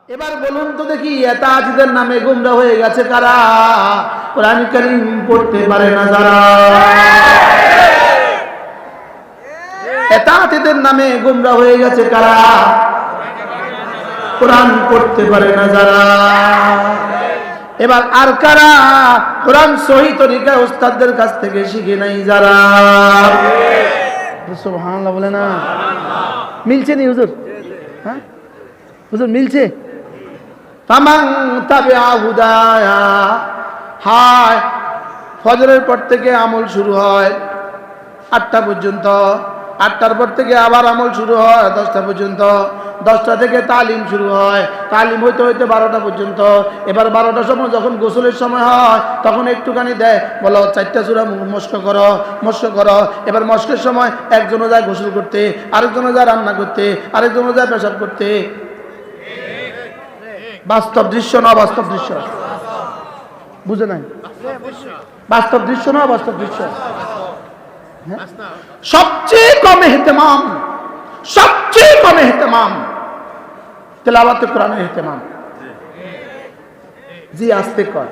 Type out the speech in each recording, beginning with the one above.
এবার বলুন তো দেখি এতাজিদের নামে গুমরা হয়ে গেছে কারা? কোরআন কারীম পড়তে পারে না যারা। এতাজিদের নামে গুমরা হয়ে গেছে কারা? কোরআন পড়তে পারে না যারা। এবার আর কারা? কোরআন সহি তরিকায় উস্তাদদের কাছ থেকে শিখে নাই যারা। সুবহানাল্লাহ বলে না? মিলছে নি হুজুর? হ্যাঁ হুজুর মিলছে? তামাং তাবিআ হুদায়া। হায় ফজরের পর থেকে আমল শুরু হয় 8টা পর্যন্ত, 8টার পর থেকে আবার আমল শুরু হয় 10টা পর্যন্ত, 10টা থেকে তালিম শুরু হয়, তালিম হইতে হইতে 12টা পর্যন্ত। এবার 12টার সময় যখন গোসলের সময় হয় তখন একটুখানি দেয়, বলো 4টা সূরা মস্ক করো, মস্ক করো। এবার মস্কের সময় একজনও যায় গোসল করতে, আরেকজনও যায় রান্না করতে, আরেকজনও যায় পেশাব করতে। বাস্তব দৃশ্য না অবাস্তব দৃশ্য? বুঝে নাই? বাস্তব দৃশ্য না অবাস্তব দৃশ্য? সবচেয়ে কম ইহতেমাম, সবচেয়ে কম ইহতেমাম তেলাওয়াতে কোরআনের ইহতেমাম। জি আস্তে কর।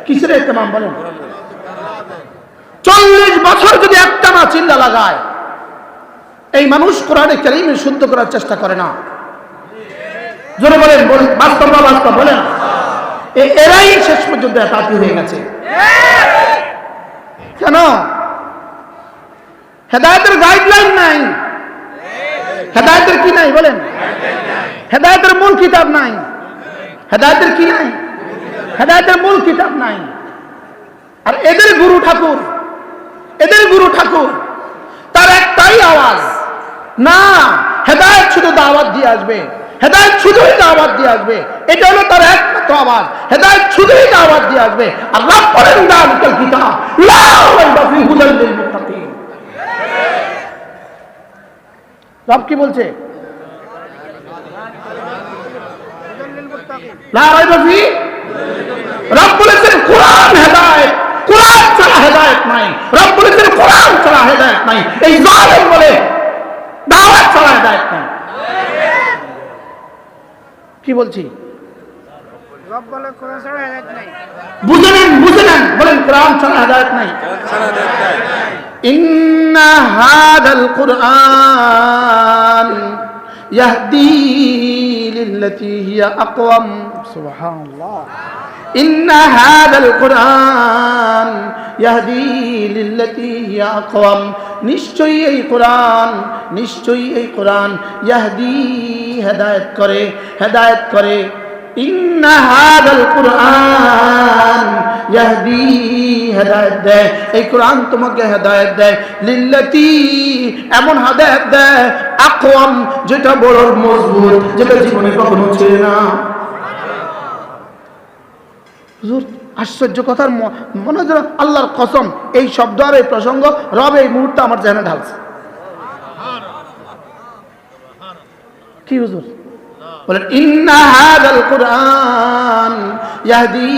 কিসের ইহতেমাম বলেন? 40 বছর যদি একটা না চিল্লা লাগায়, এই মানুষ কোরআনে কারীমে শুদ্ধ করার চেষ্টা করে না। জোরে বলেন, বাস্তব না বাস্তব বলেন? এরাই শেষ পর্যন্ত এতাতি হয়ে গেছে। কেন? হেদায়েতের গাইডলাইন নাই। হেদায়েতের কি নাই বলেন? হেদায়েতের মূল কিতাব নাই। হেদায়েতের কি নাই? হেদায়েতের মূল কিতাব নাই। আর এদের গুরু ঠাকুর, এদের গুরু ঠাকুর তার একটাই আওয়াজ, না হেদায়েত শুধু দাওয়াত দিয়ে আসবে, হেদায়েত শুধুই দাওয়াত দিয়ে আসবে। এটা হলো তার একমাত্র আওয়াজ, হেদায়েত শুধুই দাওয়াত দিয়ে আসবে। আর রব বলেন দালিকাল কিতাব লা রাইবা ফীহি হুদাল লিল মুত্তাকিন। রব কি বলছে? লা রাইবা ফীহি। রব বলেছেন কোরআন হেদায়েত, কোরআন ছাড়া হেদায়েত নাই। রব বলেছেন কোরআন ছাড়া হেদায়েত নাই। এই জালেম বলে দাওয়াত ছাড়া হেদায়েত নাই। কি বলছি? রব বলে কোরআন ছাড়া হেদায়েত নাই। বুঝে নেন, বুঝে নেন, বলেন কোরআন ছাড়া হেদায়েত নাই। ইন্না হাদাল কুরআন ইয়াহদি লিল্লাতী হিয়া আকওয়াম। সুবহানাল্লাহ। ইন্না হাদাল কুরআন ইয়াহদি লিল্লাতী হিয়া আকওয়াম। নিশ্চয়ই এই কোরআন, নিশ্চয়ই এই কোরআন ইয়াহদি হেদায়েত করে, হেদায়েত করে। ইন্না হাদাল কুরআন ইয়াহদি হেদায়েত দেয়, এই কোরআন তোমাকে হেদায়েত দেয়। লিল্লাতী এমন হেদায়েত দেয় আকওয়াম যেটা বড় মজবুত, যেটা জীবনে কখনো ছিল না। হুজুর আশ্চর্য কথার মনে হচ্ছে আল্লাহর কসম এই শব্দ আর এই প্রসঙ্গ রব এই মুহূর্তে আমার জেনে ঢালছে। কি হুজুর বলেন? ইন্না হাদাল কুরআন ইয়াহদি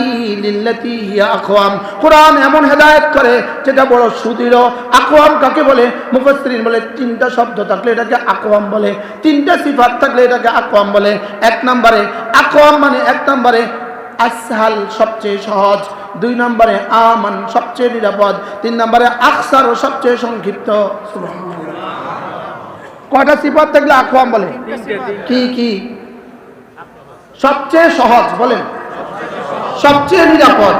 লিল্লাতী হিয়া আকওয়াম। কোরআন এমন হেদায়েত করে যেটা বড় সুদৃঢ়। আকওয়াম কাকে বলে? মুফাসসিরিন বলে 3টা শব্দ থাকলে এটাকে আকওয়াম বলে, 3টা সিফাত থাকলে এটাকে আকওয়াম বলে। 1 নম্বরে আকওয়াম মানে 1 নম্বরে আসহাল সবচেয়ে সহজ, 2 নম্বরে আমান সবচেয়ে নিরাপদ, 3 নম্বরে আকসার সবচেয়ে সংক্ষিপ্ত। সুবহানাল্লাহ। কয়টা সিফাত থাকলে আকওয়াম বলে? কি কি? সবচেয়ে সহজ বলেন, সবচেয়ে নিরাপদ,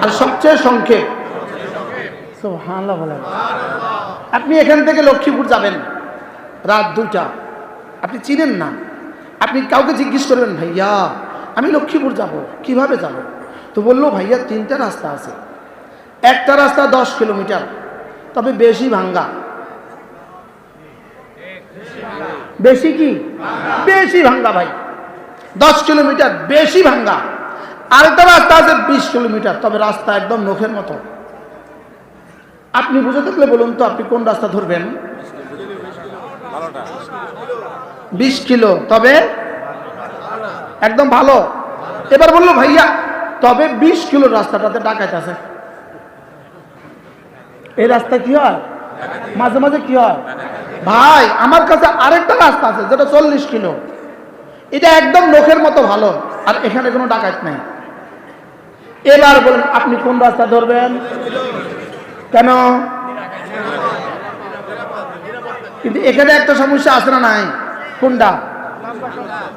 আর সবচেয়ে সংক্ষেপ। সুবহানাল্লাহ বলেন। আপনি এখান থেকে লক্ষ্মীপুর যাবেন রাত 2টা, আপনি চিনেন না, আপনি কাউকে জিজ্ঞেস করবেন ভাইয়া আমি লক্ষ্মীপুর যাব, কিভাবে যাব? তো বললো ভাইয়া 3টা রাস্তা আছে, একটা রাস্তা 10 কিলোমিটার তবে বেশি ভাঙ্গা। বেশি কি? বেশি ভাঙ্গা ভাই, 10 কিলোমিটার বেশি ভাঙ্গা। আরেকটা রাস্তা আছে 20 কিলোমিটার তবে রাস্তা একদম নখের মতো। আপনি বুঝে থাকলে বলুন তো আপনি কোন রাস্তা ধরবেন? 20 কিলো তবে একদম ভালো। এবার বললো ভাইয়া তবে 20 কিলোর রাস্তাটাতে ডাকাত আছে। এই রাস্তা কি হয়? মাঝে মাঝে কি হয় ভাই? আমার কাছে আরেকটা রাস্তা আছে যেটা 40 কিলো, এটা একদম নখের মতো ভালো, আর এখানে কোনো ডাকাত নাই। এবার বলেন আপনি কোন রাস্তা ধরবেন? কেন? কিন্তু এখানে একটা সমস্যা আছে না নাই? কোনটা?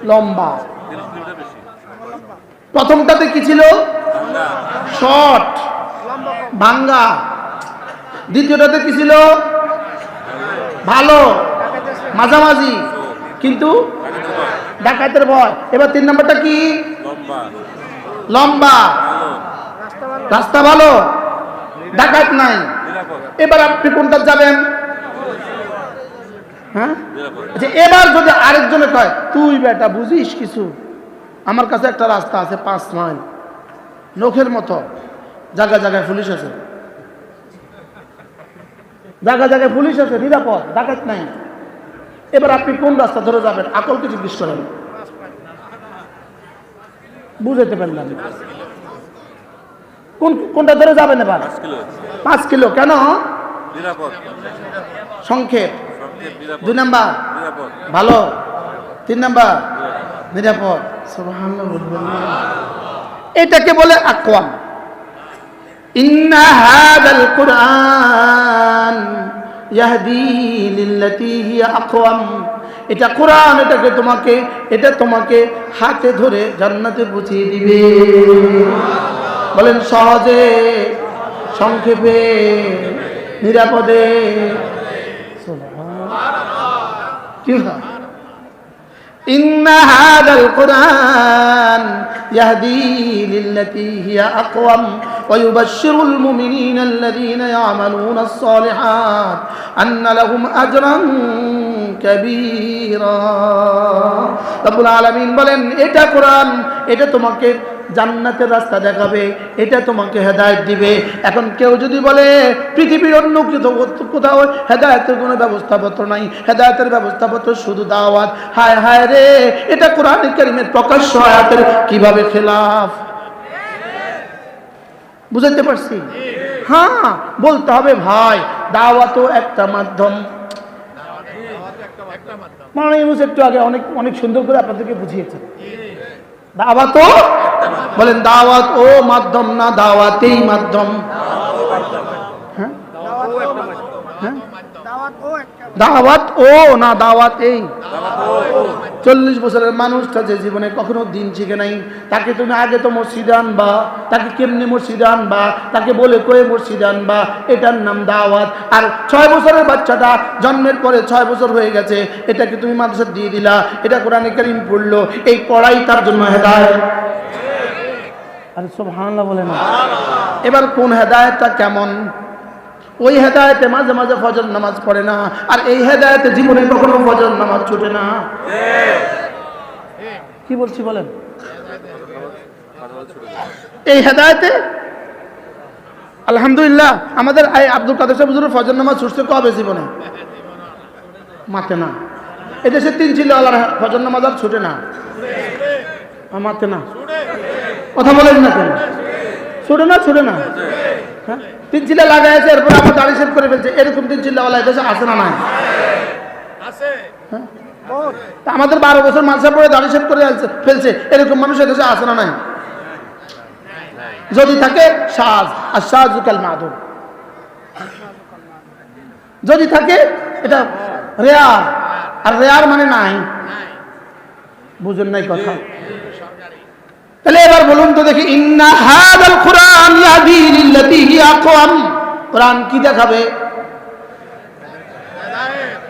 লম্বা। প্রথমটাতে কি ছিল? শর্ট, ভাঙ্গা। দ্বিতীয়টাতে কি ছিল? ভালো, মাঝামাঝি, কিন্তু ডাকাতের ভয়। এবার 3 নম্বরটা কি? লম্বা, রাস্তা ভালো, ডাকাত নাই। এবার আপনি কোনটা যাবেন? হ্যাঁ, আচ্ছা এবার যদি আরেকজনে কয় তুই বেটা বুঝিস কিছু, আমার কাছে একটা রাস্তা আছে 5 মাইল, নখের মতো, জায়গায় জায়গায় পুলিশ আছে, জায়গায় জায়গায় পুলিশ আছে, নিরাপদ, ডাকাত নাই। এবার আপনি কোন রাস্তা ধরে যাবেন? আকলকে জিজ্ঞেস করেন, বুঝাইতে পারলাম কোনটা ধরে যাবেন? এবার 5 কিলো। কেন? সংক্ষেপ। 2 নাম্বার ভালো, 3 নাম্বার নিরাপদ। সুবহানাল্লাহ বলবেন না? এটাকে বলে আকওয়াম। ইন্না হাযাল কুরআন ইয়াহদি লিল্লাতী হিয়া আকওয়াম। এটা কোরআন, এটা তোমাকে হাতে ধরে জান্নাতে পৌঁছিয়ে দিবে। বলেন সহজে, সংক্ষেপে, নিরাপদে। কি হয়? ইন্না হাযাল কুরআন ইয়াহদি লিল্লাতী হিয়া আকওয়াম ওয়া ইউবাশশিরুল মুমিনিনা আল্লাযীনা ইয়া'মালুনাস সালিহাত আন্না লাহুম আজরান কাবীরা। রব্বুল আলামিন বলেন এটা কোরআন, এটা তোমাকে জান্নাতের রাস্তা দেখাবে, এটা তোমাকে হেদায়েত দিবে। এখন কেউ যদি বলে পৃথিবীর অন্য কোথাও হেদায়েতের কোনো ব্যবস্থাপত্র নাই, হেদায়েতের ব্যবস্থাপত্র শুধু দাওয়াত, হায় হায় রে, এটা কোরআন কারীমের প্রকাশ্য আয়াতের কিভাবে খেলাফ। বুঝাতে পারছি? হ্যাঁ, বলতে হবে ভাই দাওয়াতও একটা মাধ্যম। মানে একটু আগে অনেক সুন্দর করে আপনাদেরকে বুঝিয়েছেন। দাওয়াত ও বলেন দাওয়াত ও মাধ্যম না, দাওয়াতেই মাধ্যম। হ্যাঁ, দাওয়াত ও না, দাওয়াত এই। 40 বছরের মানুষটা যে জীবনে কখনো দিন শিখে নাই, তাকে তুমি আগে তো মসজিদে আনবা, তাকে কেমনি মসজিদে আনবা, তাকে বলে কয়ে মসজিদে আনবা, এটার নাম দাওয়াত। আর 6 বছরের বাচ্চাটা জন্মের পরে 6 বছর হয়ে গেছে, এটাকে তুমি মাদ্রাসা দিয়ে দিলা, এটা কোরআনে কারীম পড়লো, এই পড়াই তার জন্য হেদায়েত। আরে সুবহানাল্লাহ বলেন না? এবার কোন হেদায়েতটা কেমন? ওই হেদায়েতে মাঝে মাঝে ফজর নামাজ পড়ে না, আর এই হেদায়েতে জীবনে কখনো ফজর নামাজ ছুটে না। কি বলছি বলেন? এই হেদায়েতে আলহামদুলিল্লাহ আমাদের আব্দুল কাদের সাহেব হুজুরের ফজর নামাজ ছুটছে কবে জীবনে? মাতে না। এদেশে 3 ছিল আল্লাহর ফজর নামাজ আর ছুটে না, মাতে না। কথা বলেন না কেন? ছুটে না? হ্যাঁ, 3 চিল্লা লাগাইছে, এরপর আবার দাড়ি শেভ করে ফেলছে। এরকম 3 চিল্লাওয়ালা এদেশে আছে না নাই? তা আমাদের 12 বছর মাদ্রাসা পড়ে দাড়ি শেভ করে ফেলছে, এরকম মানুষ এদেশে আছে না নাই? যদি থাকে সাজ, আর সাজু কাল মাদুর। যদি থাকে এটা রেয়ার, আর রেয়ার মানে নাই। বুঝেন নাই কথা? তাহলে এবার বলুন তো দেখি, ইন্না হাযাল কুরআন ইয়াহদি লিল্লাতী হিয়া আকওয়াম। কোরআন কি দেখাবে?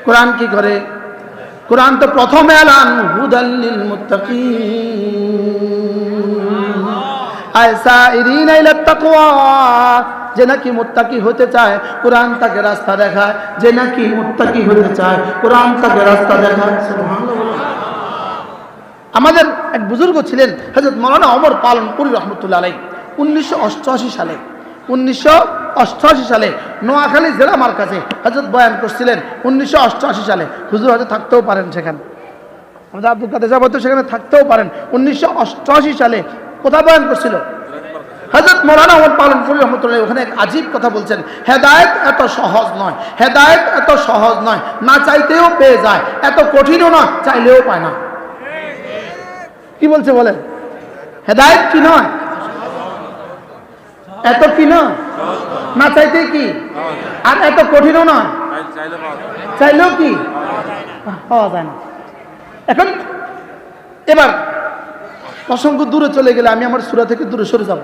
কোরআন কি করে? কোরআন তো প্রথম এলান হুদাল লিল মুত্তাকিন আসাইরিনা ইলা তাকওয়া। যে নাকি মুত্তাকি হতে চায় কোরআন তাকে রাস্তা দেখায়, যে নাকি মুত্তাকি হতে চায় কোরআন তাকে রাস্তা দেখায়। সুবহানাল্লাহ। আমাদের এক বুজুর্গ ছিলেন হযরত মাওলানা ওমর পালনপুরি রহমতুল্লাহ আলাইহি। 1988 সালে নোয়াখালী জেলা মার্কাজে হযরত বয়ান করছিলেন। 1988 সালে হুজুর হয়তো থাকতেও পারেন সেখানে, আমাদের আব্দুল কাদের সাহেব হয়তো সেখানে থাকতেও পারেন। 1988 সালে কোথায় বয়ান করছিল হযরত মাওলানা ওমর পালনপুরি রহমতুল্লাহ? ওখানে এক আজীব কথা বলছেন, হেদায়েত এত সহজ নয়, হেদায়েত এত সহজ নয়, না চাইতেও পেয়ে যায়, এত কঠিনও না, চাইলেও পায় না। কি বলছে বলেন? হেদায়েত কি নয়? এত কি নয়? না চাইতে কি? আর এত কঠিনও নয়, চাইলেও কি পাওয়া যায় না। এখন এবার অসংখ্য দূরে চলে গেলে আমি আমার সূরা থেকে দূরে সরে যাব।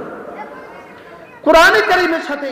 কোরআনে কারীমের সাথে